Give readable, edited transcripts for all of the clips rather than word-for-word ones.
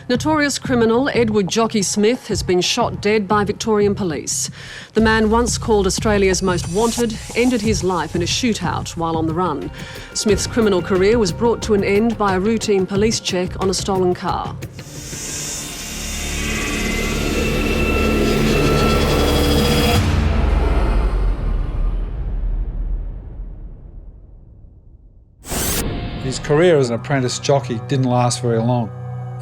Notorious criminal Edward Jockey Smith has been shot dead by Victorian police. The man, once called Australia's most wanted, ended his life in a shootout while on the run. Smith's criminal career was brought to an end by a routine police check on a stolen car. His career as an apprentice jockey didn't last very long.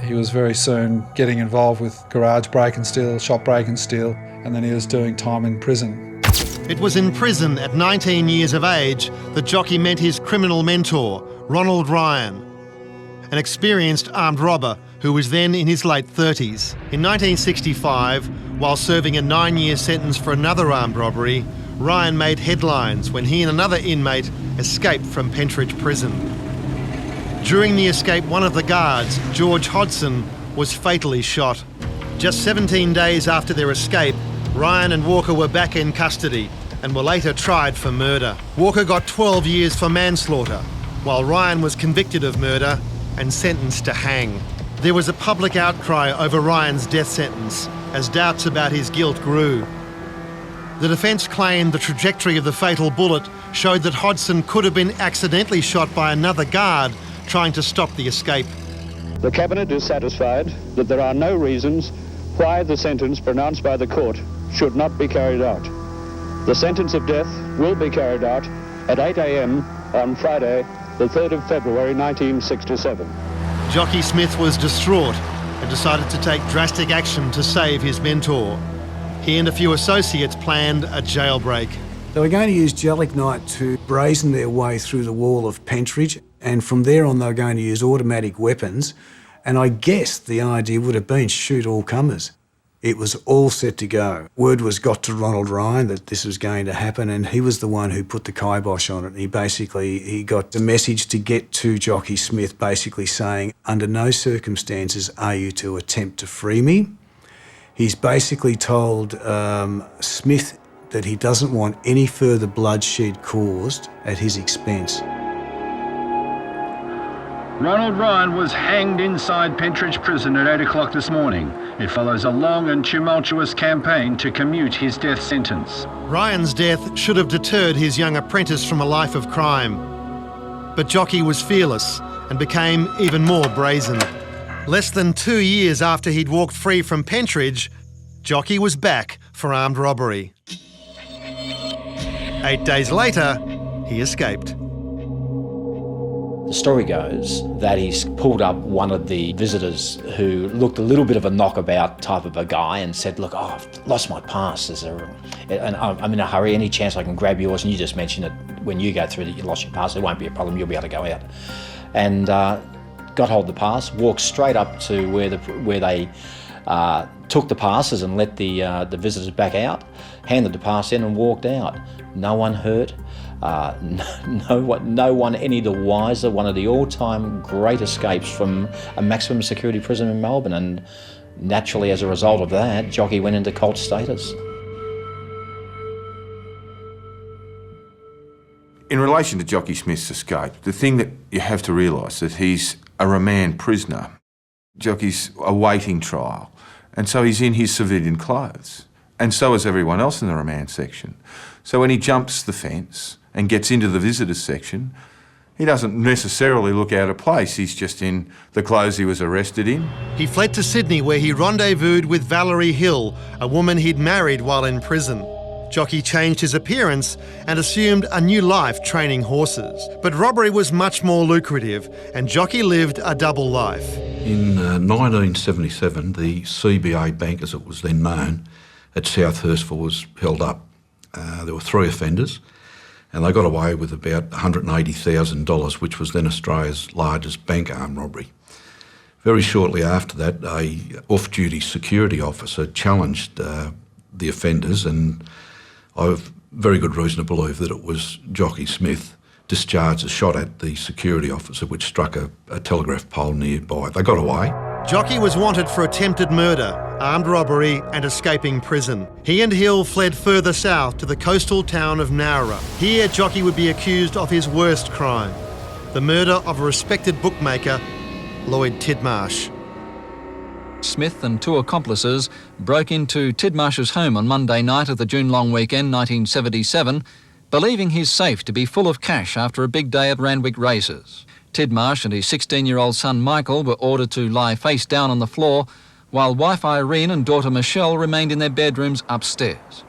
He was very soon getting involved with garage break and steal, shop break and steal, and then he was doing time in prison. It was in prison at 19 years of age that Jockey met his criminal mentor, Ronald Ryan, an experienced armed robber who was then in his late 30s. In 1965, while serving a 9-year sentence for another armed robbery, Ryan made headlines when he and another inmate escaped from Pentridge Prison. During the escape, one of the guards, George Hodson, was fatally shot. Just 17 days after their escape, Ryan and Walker were back in custody and were later tried for murder. Walker got 12 years for manslaughter, while Ryan was convicted of murder and sentenced to hang. There was a public outcry over Ryan's death sentence as doubts about his guilt grew. The defence claimed the trajectory of the fatal bullet showed that Hodson could have been accidentally shot by another guard trying to stop the escape. The Cabinet is satisfied that there are no reasons why the sentence pronounced by the court should not be carried out. The sentence of death will be carried out at 8 a.m. on Friday, the 3rd of February 1967. Jockey Smith was distraught and decided to take drastic action to save his mentor. He and a few associates planned a jailbreak. They were going to use gelignite to brazen their way through the wall of Pentridge, and from there on they were going to use automatic weapons, and I guess the idea would have been shoot all comers. It was all set to go. Word was got to Ronald Ryan that this was going to happen, and he was the one who put the kibosh on it. He got the message to get to Jockey Smith basically saying, under no circumstances are you to attempt to free me. He's basically told Smith that he doesn't want any further bloodshed caused at his expense. Ronald Ryan was hanged inside Pentridge Prison at 8 o'clock this morning. It follows a long and tumultuous campaign to commute his death sentence. Ryan's death should have deterred his young apprentice from a life of crime. But Jockey was fearless and became even more brazen. Less than 2 years after he'd walked free from Pentridge, Jockey was back for armed robbery. 8 days later, he escaped. The story goes that he's pulled up one of the visitors who looked a little bit of a knockabout type of a guy and said, look, I've lost my pass. And I'm in a hurry. Any chance I can grab yours? And you just mentioned it when you go through that you lost your pass. It won't be a problem. You'll be able to go out. And got hold of the pass, walked straight up to where they took the passes and let the visitors back out, handed the pass in and walked out. No one hurt. No one any the wiser. One of the all-time great escapes from a maximum security prison in Melbourne, and naturally as a result of that, Jockey went into cult status. In relation to Jockey Smith's escape, the thing that you have to realise that he's a remand prisoner. Jockey's awaiting trial, and so he's in his civilian clothes, and so is everyone else in the remand section. So when he jumps the fence and gets into the visitors section, he doesn't necessarily look out of place. He's just in the clothes he was arrested in. He fled to Sydney, where he rendezvoused with Valerie Hill, a woman he'd married while in prison. Jockey changed his appearance and assumed a new life training horses. But robbery was much more lucrative, and Jockey lived a double life. In 1977, the CBA Bank, as it was then known, at South Hurstville was held up. There were 3 offenders, and they got away with about $180,000, which was then Australia's largest bank armed robbery. Very shortly after that, a off-duty security officer challenged the offenders, and I have very good reason to believe that it was Jockey Smith discharged a shot at the security officer, which struck a telegraph pole nearby. They got away. Jockey was wanted for attempted murder, armed robbery and escaping prison. He and Hill fled further south to the coastal town of Nowra. Here, Jockey would be accused of his worst crime, the murder of a respected bookmaker, Lloyd Tidmarsh. Smith and two accomplices broke into Tidmarsh's home on Monday night of the June long weekend 1977, believing his safe to be full of cash after a big day at Randwick Races. Tidmarsh and his 16-year-old son Michael were ordered to lie face down on the floor, while wife Irene and daughter Michelle remained in their bedrooms upstairs.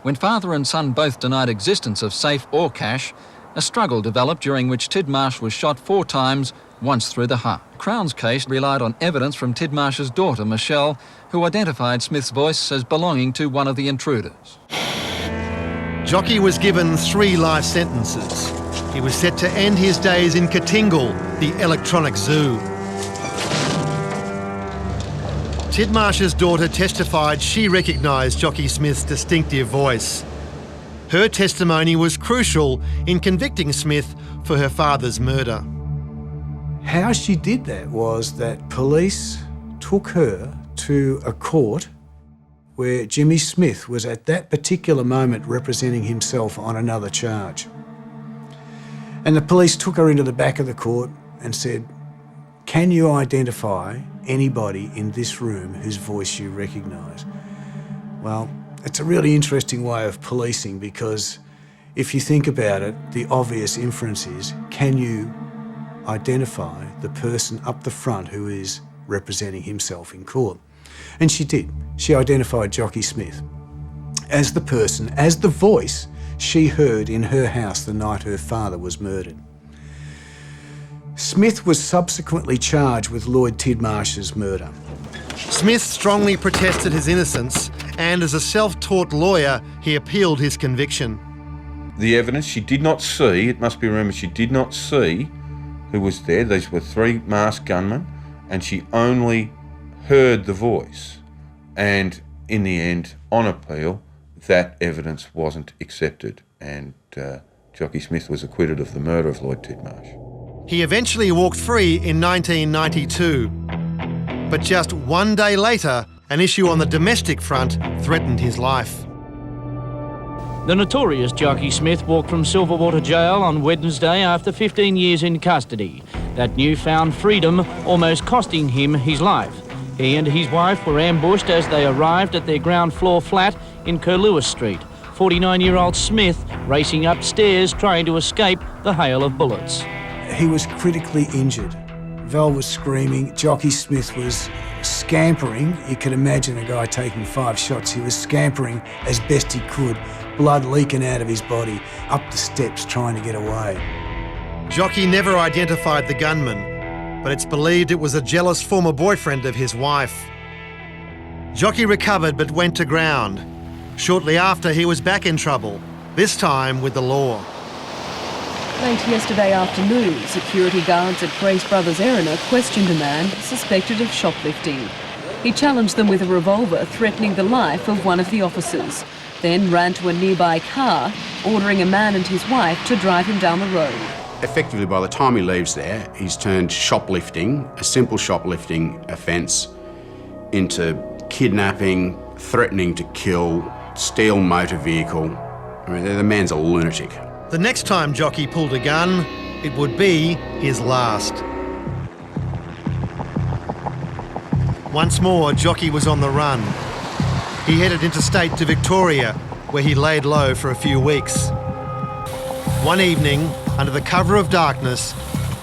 When father and son both denied existence of safe or cash, a struggle developed during which Tidmarsh was shot 4 times, once through the heart. Crown's case relied on evidence from Tidmarsh's daughter Michelle, who identified Smith's voice as belonging to one of the intruders. Jockey was given 3 life sentences. He was set to end his days in Katingal, the electronic zoo. Tidmarsh's daughter testified she recognised Jockey Smith's distinctive voice. Her testimony was crucial in convicting Smith for her father's murder. How she did that was that police took her to a court where Jimmy Smith was at that particular moment representing himself on another charge. And the police took her into the back of the court and said, "Can you identify anybody in this room whose voice you recognise?" Well, it's a really interesting way of policing, because if you think about it, the obvious inference is, can you identify the person up the front who is representing himself in court? And she did. She identified Jockey Smith as the person, as the voice she heard in her house the night her father was murdered. Smith was subsequently charged with Lloyd Tidmarsh's murder. Smith strongly protested his innocence, and as a self-taught lawyer, he appealed his conviction. The evidence, she did not see, it must be remembered, she did not see who was there. These were 3 masked gunmen, and she only heard the voice. And in the end, on appeal, that evidence wasn't accepted, and Jockey Smith was acquitted of the murder of Lloyd Tidmarsh. He eventually walked free in 1992. But just 1 day later, an issue on the domestic front threatened his life. The notorious Jockey Smith walked from Silverwater Jail on Wednesday after 15 years in custody. That newfound freedom almost costing him his life. He and his wife were ambushed as they arrived at their ground floor flat in Curlewis Street. 49-year-old Smith racing upstairs trying to escape the hail of bullets. He was critically injured. Val was screaming. Jockey Smith was scampering. You could imagine a guy taking 5 shots. He was scampering as best he could, blood leaking out of his body, up the steps trying to get away. Jockey never identified the gunman, but it's believed it was a jealous former boyfriend of his wife. Jockey recovered but went to ground. Shortly after, he was back in trouble, this time with the law. Late yesterday afternoon, security guards at Grace Brothers Erina questioned a man suspected of shoplifting. He challenged them with a revolver, threatening the life of one of the officers, then ran to a nearby car, ordering a man and his wife to drive him down the road. Effectively, by the time he leaves there, he's turned shoplifting, a simple shoplifting offence, into kidnapping, threatening to kill, steal motor vehicle. I mean, the man's a lunatic. The next time Jockey pulled a gun, it would be his last. Once more, Jockey was on the run. He headed interstate to Victoria, where he laid low for a few weeks. One evening, under the cover of darkness,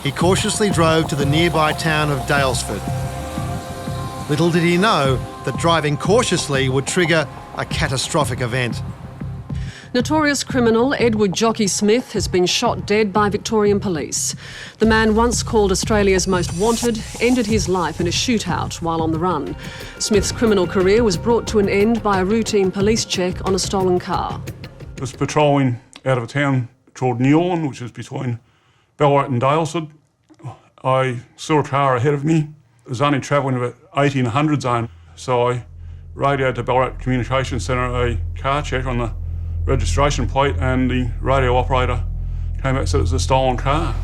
he cautiously drove to the nearby town of Daylesford. Little did he know that driving cautiously would trigger a catastrophic event. Notorious criminal Edward Jockey Smith has been shot dead by Victorian police. The man, once called Australia's most wanted, ended his life in a shootout while on the run. Smith's criminal career was brought to an end by a routine police check on a stolen car. I was patrolling out of a town called Newlyn, which is between Ballarat and Daylesford. I saw a car ahead of me. It was only travelling about 80 in the 100 zone, so I radioed to Ballarat Communications Centre a car check on the registration plate, and the radio operator came out and said it was a stolen car.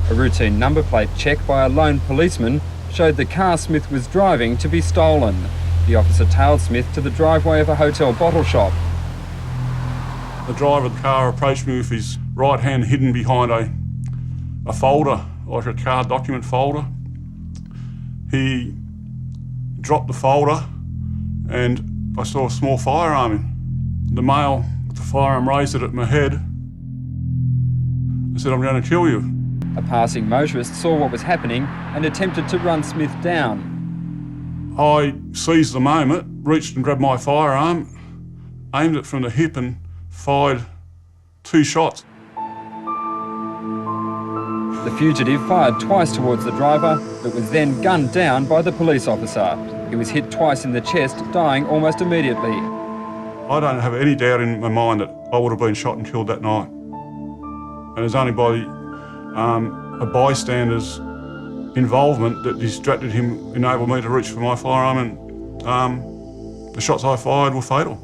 A routine number plate check by a lone policeman showed the car Smith was driving to be stolen. The officer tailed Smith to the driveway of a hotel bottle shop. The driver of the car approached me with his right hand hidden behind a folder, like a car document folder. He dropped the folder and I saw a small firearm in. The male with the firearm raised it at my head. I said, "I'm going to kill you." A passing motorist saw what was happening and attempted to run Smith down. I seized the moment, reached and grabbed my firearm, aimed it from the hip and fired 2 shots. The fugitive fired twice towards the driver, but was then gunned down by the police officer. He was hit twice in the chest, dying almost immediately. I don't have any doubt in my mind that I would have been shot and killed that night. And it's only by a bystander's involvement that distracted him, enabled me to reach for my firearm, and the shots I fired were fatal.